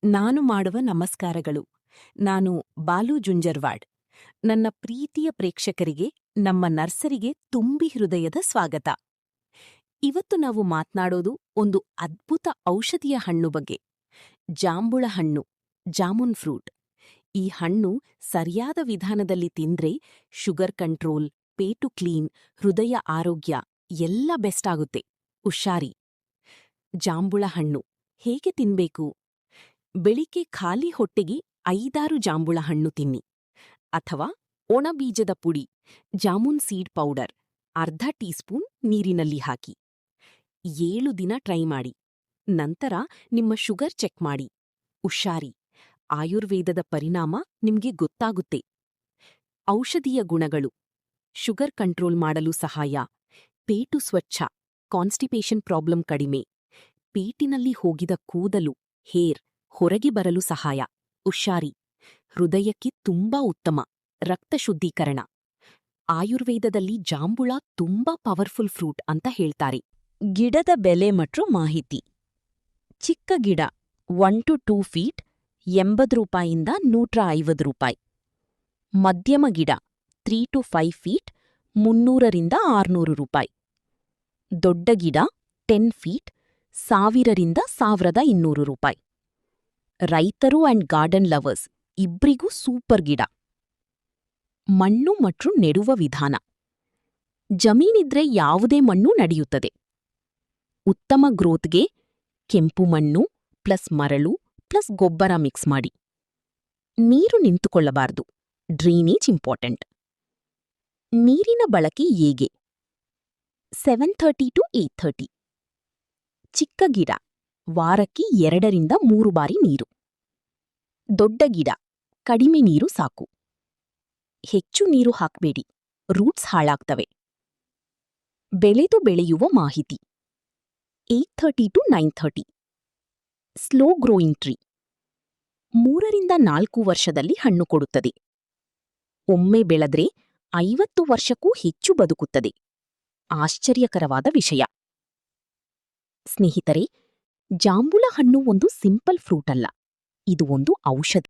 ನಾನು ಮಾಡುವ ನಮಸ್ಕಾರಗಳು. ನಾನು ಬಾಲು ಜುಂಜರ್ವಾಡ್. ನನ್ನ ಪ್ರೀತಿಯ ಪ್ರೇಕ್ಷಕರಿಗೆ ನಮ್ಮ ನರ್ಸರಿಗೆ ತುಂಬಿ ಹೃದಯದ ಸ್ವಾಗತ. ಇವತ್ತು ನಾವು ಮಾತ್ನಾಡೋದು ಒಂದು ಅದ್ಭುತ ಔಷಧಿಯ ಹಣ್ಣು ಬಗ್ಗೆ. ಜಾಂಬುಳ ಹಣ್ಣು, ಜಾಮುನ್ ಫ್ರೂಟ್. ಈ ಹಣ್ಣು ಸರಿಯಾದ ವಿಧಾನದಲ್ಲಿ ತಿಂದ್ರೆ ಶುಗರ್ ಕಂಟ್ರೋಲ್, ಪೇಟು ಕ್ಲೀನ್, ಹೃದಯ ಆರೋಗ್ಯ ಎಲ್ಲ ಬೆಸ್ಟ್ ಆಗುತ್ತೆ. ಹುಷಾರಿ. ಜಾಂಬುಳ ಹಣ್ಣು ಹೇಗೆ ತಿನ್ಬೇಕು? ಬೆಳಿಗ್ಗೆ ಖಾಲಿ ಹೊಟ್ಟೆಗೆ 5-6 ಜಾಂಬುಳ ಹಣ್ಣು ತಿನ್ನಿ. ಅಥವಾ ಒಣಬೀಜದ ಪುಡಿ, ಜಾಮೂನ್ ಸೀಡ್ ಪೌಡರ್, ಅರ್ಧ ಟೀಸ್ಪೂನ್ ನೀರಿನಲ್ಲಿ ಹಾಕಿ. 7 ದಿನ ಟ್ರೈ ಮಾಡಿ. ನಂತರ ನಿಮ್ಮ ಶುಗರ್ ಚೆಕ್ ಮಾಡಿ. ಹುಷಾರಿ. ಆಯುರ್ವೇದದ ಪರಿಣಾಮ ನಿಮ್ಗೆ ಗೊತ್ತಾಗುತ್ತೆ. ಔಷಧೀಯ ಗುಣಗಳು: ಶುಗರ್ ಕಂಟ್ರೋಲ್ ಮಾಡಲು ಸಹಾಯ, ಪೇಟು ಸ್ವಚ್ಛ, ಕಾನ್ಸ್ಟಿಪೇಷನ್ ಪ್ರಾಬ್ಲಮ್ ಕಡಿಮೆ, ಪೇಟಿನಲ್ಲಿ ಹೋಗಿದ ಕೂದಲು, ಹೇರ್ ಹೊರಗೆ ಬರಲು ಸಹಾಯ. ಹುಷಾರಿ. ಹೃದಯಕ್ಕೆ ತುಂಬಾ ಉತ್ತಮ, ರಕ್ತ ಶುದ್ಧೀಕರಣ. ಆಯುರ್ವೇದದಲ್ಲಿ ಜಾಂಬುಳ ತುಂಬಾ ಪವರ್ಫುಲ್ ಫ್ರೂಟ್ ಅಂತ ಹೇಳ್ತಾರೆ. ಗಿಡದ ಬೆಲೆ ಮತ್ತು ಮಾಹಿತಿ: ಚಿಕ್ಕ ಗಿಡ 1 to 2 ಫೀಟ್, 80 ರೂಪಾಯಿಂದ 150 ರೂಪಾಯಿ. ಮಧ್ಯಮ ಗಿಡ 3 to 5 ಫೀಟ್, 300ರಿಂದ 600 ರೂಪಾಯಿ. ದೊಡ್ಡ ಗಿಡ 10 ಫೀಟ್, 1000ರಿಂದ 1200 ರೂಪಾಯಿ. ರೈತರು ಅಂಡ್ ಗಾರ್ಡನ್ ಲವರ್ಸ್ ಇಬ್ರಿಗೂ ಸೂಪರ್ ಗಿಡ. ಮಣ್ಣು ಮತ್ತು ನೆಡುವ ವಿಧಾನ: ಜಮೀನಿದ್ರೆ ಯಾವುದೇ ಮಣ್ಣು ನಡೆಯುತ್ತದೆ. ಉತ್ತಮ ಗ್ರೋತ್ಗೆ ಕೆಂಪು ಮಣ್ಣು ಪ್ಲಸ್ ಮರಳು ಪ್ಲಸ್ ಗೊಬ್ಬರ ಮಿಕ್ಸ್ ಮಾಡಿ. ನೀರು ನಿಂತುಕೊಳ್ಳಬಾರದು, ಡ್ರೈನೇಜ್ ಇಂಪಾರ್ಟೆಂಟ್. ನೀರಿನ ಬಳಕೆ ಹೇಗೆ? 7:30 to 8:30. ಚಿಕ್ಕ ಗಿಡ ವಾರಕ್ಕೆ 2ರಿಂದ 3 ಬಾರಿ ನೀರು. ದೊಡ್ಡ ಗಿಡ ಕಡಿಮೆ ನೀರು ಸಾಕು. ಹೆಚ್ಚು ನೀರು ಹಾಕ್ಬೇಡಿ, ರೂಟ್ಸ್ ಹಾಳಾಗ್ತವೆ. ಬೆಳೆದು ಬೆಳೆಯುವ ಮಾಹಿತಿ: 8:30 to 9:30. Slow growing tree. 3ರಿಂದ 4 ವರ್ಷದಲ್ಲಿ ಹಣ್ಣು ಕೊಡುತ್ತದೆ. ಒಮ್ಮೆ ಬೆಳೆದ್ರೆ 50 ವರ್ಷಕ್ಕೂ ಹೆಚ್ಚು ಬದುಕುತ್ತದೆ. ಆಶ್ಚರ್ಯಕರವಾದ ವಿಷಯ. ಸ್ನೇಹಿತರೆ, ಜಾಂಬುಳ ಹಣ್ಣು ಒಂದು ಸಿಂಪಲ್ ಫ್ರೂಟ್ ಅಲ್ಲ, ಇದು ಒಂದು ಔಷಧಿ.